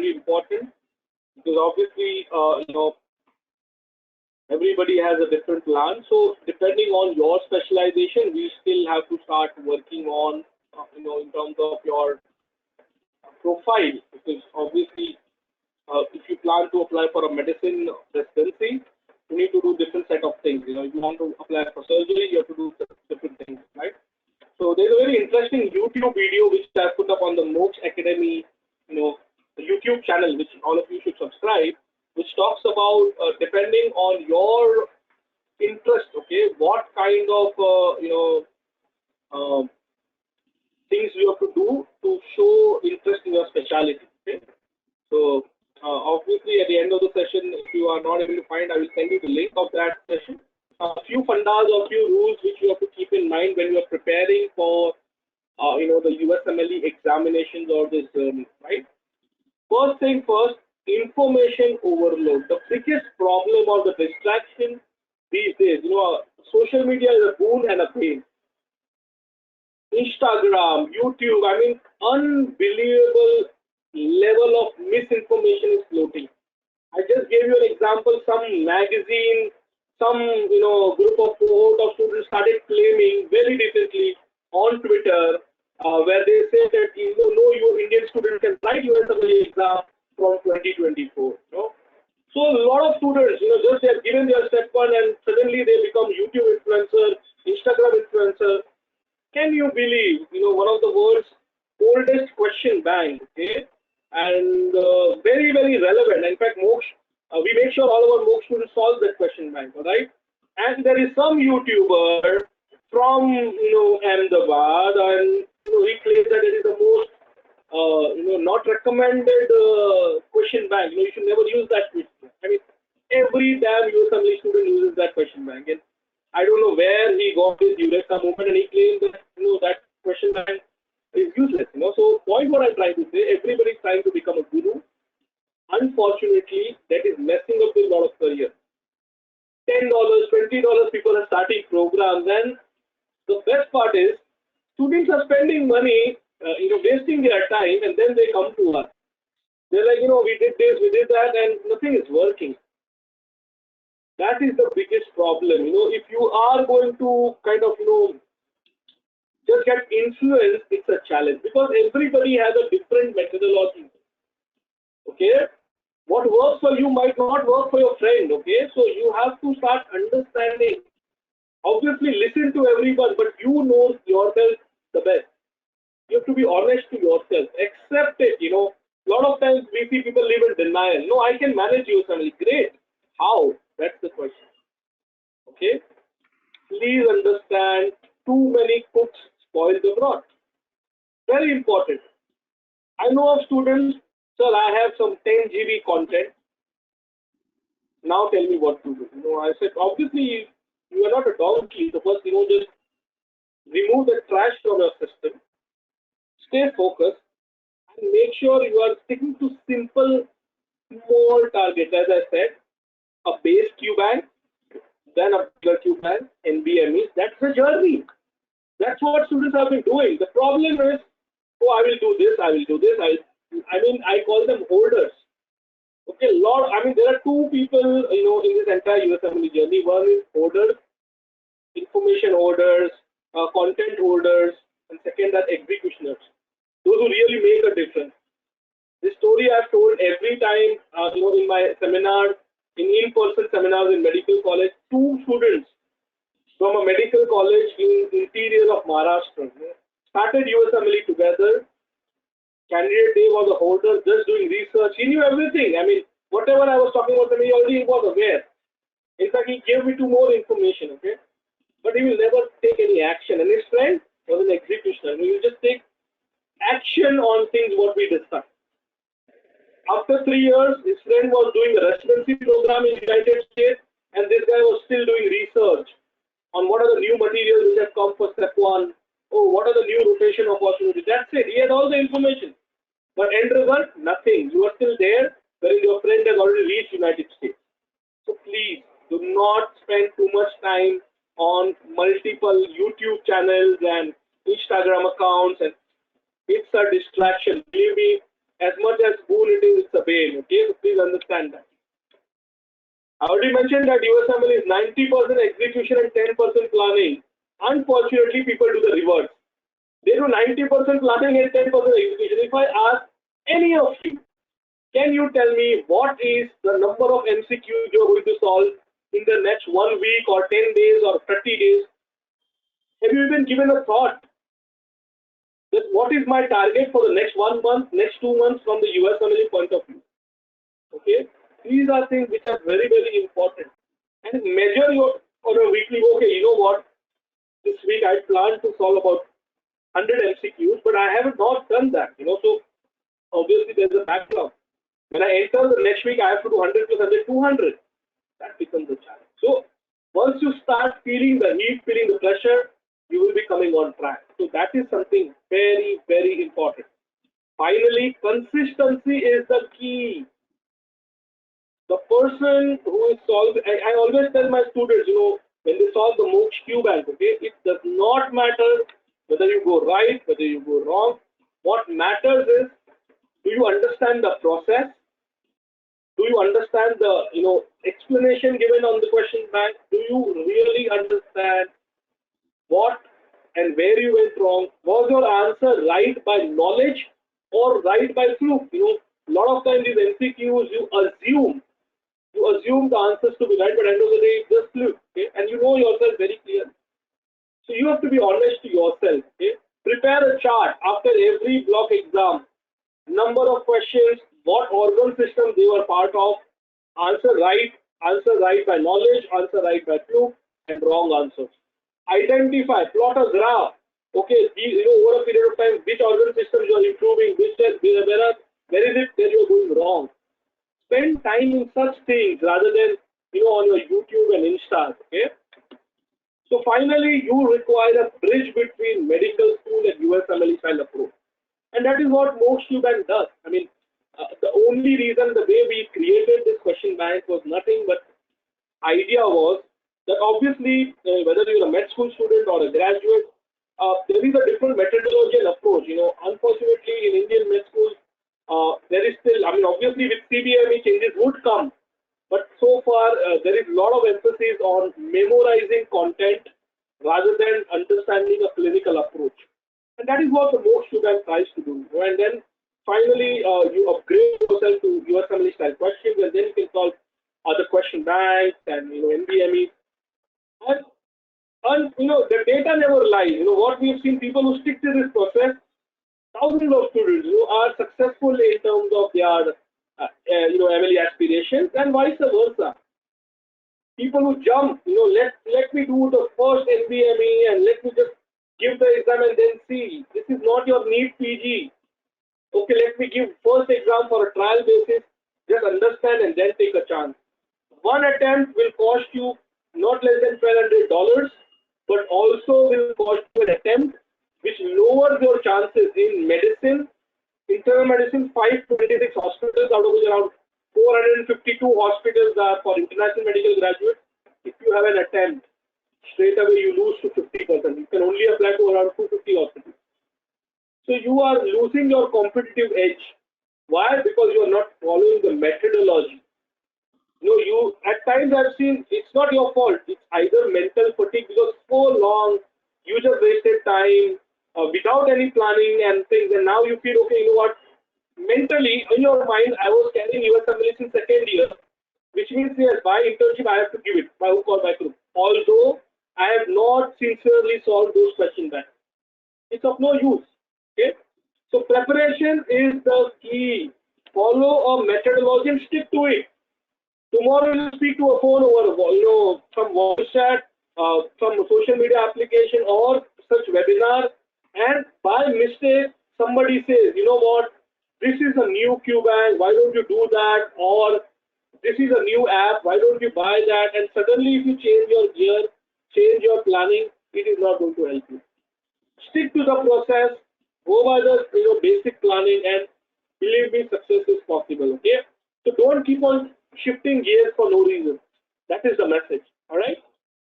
very important because obviously, everybody has a different plan. So depending on your specialization, we still have to start working on, in terms of your profile, because obviously, if you plan to apply for a medicine residency, you need to do different set of things. If you want to apply for surgery, you have to do different things, right? So there's a very interesting YouTube video which I put up on the MOKSH Academy, the YouTube channel, which all of you should subscribe, which talks about depending on your interest, okay, what kind of things you have to do to show interest in your specialty. Okay? So obviously, at the end of the session, if you are not able to find, I will send you the link of that session. A few fundas or few rules which you have to keep in mind when you are preparing for, the USMLE examinations or this, right? First thing first, information overload. The biggest problem or the distraction these days, social media is a boon and a pain. Instagram, YouTube, I mean, unbelievable level of misinformation is floating. I just gave you an example. Some magazine, some group of cohort of students started claiming very recently on Twitter, where they say that you Indian students can write USMLE exam from 2024. So a lot of students, just they have given their step one and suddenly they become YouTube influencer, Instagram influencer. Can you believe, one of the world's oldest question bank, okay, and very, very relevant. In fact, MOKSH, we make sure all of our MOKSH students solve that question bank, all right? And there is some YouTuber from, Ahmedabad, and he claims that it is the most, not recommended question bank. You should never use that question bank. I mean, every damn USMLE student uses that question bank. And I don't know where he got his Eureka movement, and he claims that that question bank is useless. So point what I'm trying to say, everybody is trying to become a guru. Unfortunately, that is messing up with a lot of careers. $10, $20 people are starting programs, and the best part is students are spending money, wasting their time, and then they come to us. They're like, we did this, we did that, and nothing is working. That is the biggest problem. If you are going to kind of, just get influenced, it's a challenge because everybody has a different methodology. Okay? What works for you might not work for your friend. Okay? So you have to start understanding. Obviously, listen to everyone, but you know yourself the best. You have to be honest to yourself. Accept it. A lot of times we see people live in denial. No, I can manage USMLE. Great. How? That's the question. Okay? Please understand, too many cooks spoil the broth. Very important. I know of students, sir, I have some 10 GB content. Now tell me what to do. I said, obviously, you are not a donkey. So first, just remove the trash from your system. Stay focused and make sure you are sticking to simple, small targets. As I said, a base Q bank, then a bigger Q bank, NBME. That's the journey. That's what students have been doing. The problem is, I will do this, I will do this. I call them holders. Okay, there are two people, in this entire USMLE journey. One is holders, information holders, content holders, and second are executioners. Those who really make a difference. This story I've told every time, in my seminars, in-person seminars in medical college. Two students from a medical college in interior of Maharashtra started USMLE together. Candidate day was a holder, just doing research. He knew everything. I mean, whatever I was talking about, he already was aware. In fact, he gave me more information. Okay, but he will never take any action. And his friend was an executioner. He will just take action on things what we discussed. After 3 years, his friend was doing a residency program in the United States, and this guy was still doing research on what are the new materials which have come for step one. Oh, what are the new rotation opportunities? That's it. He had all the information. But end result, nothing. You are still there, whereas your friend has already reached United States. So please, do not spend too much time on multiple YouTube channels and Instagram accounts, and it's a distraction. Believe me, as much as boon it is, it's a bane. Okay, so please understand that. I already mentioned that USML is 90% execution and 10% planning. Unfortunately, people do the reverse. They do 90% planning and 10% execution. If I ask any of you, can you tell me what is the number of MCQs you're going to solve in the next 1 week or 10 days or 30 days? Have you even given a thought that what is my target for the next 1 month, next 2 months from the USML point of view? Okay, these are things which are very, very important. And measure your on a weekly. Okay, you know what? This week I plan to solve about 100 MCQs, but I have not done that. So obviously there's a backlog. When I enter the next week, I have to do 100 plus 100, 200. That becomes a challenge. So once you start feeling the heat, feeling the pressure, you will be coming on track. So that is something very, very important. Finally, consistency is the key. The person who is solving, I always tell my students, when they solve the MOKSH Q bank, okay, it does not matter whether you go right, whether you go wrong. What matters is, do you understand the process? Do you understand the explanation given on the question bank? Do you really understand what and where you went wrong? Was your answer right by knowledge or right by fluke? A lot of times these MCQs you assume the answers to be right, but end of the day it's just fluke. Okay? And you know yourself very clearly. So you have to be honest to yourself. Okay? Prepare a chart after every block exam. Number of questions, what organ system they were part of, answer right by knowledge, answer right by fluke, and wrong answers. Identify, plot a graph. Okay, over a period of time, which organ systems you are improving, where is it that you are going wrong. Spend time in such things rather than on your YouTube and Insta. Okay. So finally, you require a bridge between medical school and USMLE style approach. And that is what MOKSH bank does. I mean, the only reason the way we created this question bank was nothing but idea was that obviously whether you're a med school student or a graduate, there is a different methodology and approach. Unfortunately in Indian med schools, there is still, I mean, obviously with CBME changes would come, but so far there is a lot of emphasis on memorizing content rather than understanding a clinical approach. And that is what the MOKSH bank tries to do. And then finally, you upgrade yourself to USMLE style questions, and then you can solve other question banks and NBME. And the data never lies. What we have seen, people who stick to this process, thousands of students who are successful in terms of their MLE aspirations, and vice versa. People who jump, let me do the first NBME and let me just give the exam and then see. This is not your NEET PG. Okay, let me give first exam for a trial basis. Just understand and then take a chance. One attempt will cost you not less than $1,200, but also will cost you an attempt which lowers your chances in medicine. Internal medicine, 526 hospitals, out of which around 452 hospitals are for international medical graduates. If you have an attempt, straight away you lose to 50%. You can only apply to around 250 hospitals. So you are losing your competitive edge. Why? Because you are not following the methodology. You at times I've seen it's not your fault. It's either mental fatigue because so long you just wasted time without any planning and things, and now you feel okay. You know what? Mentally in your mind, I was carrying USMLE in second year, which means yes, by internship I have to give it by hook or by crook. Although I have not sincerely solved those question banks, it's of no use. Okay, so preparation is the key. Follow a methodology and stick to it. Tomorrow you speak to a phone over some voice chat, some social media application or such webinar, and by mistake somebody says, you know what, this is a new QBank, why don't you do that? Or this is a new app, why don't you buy that? And suddenly if you change your gear, change your planning, it is not going to help you. Stick to the process, go by the basic planning, and believe me, success is possible. Okay, so don't keep on shifting gears for no reason. That is the message. All right.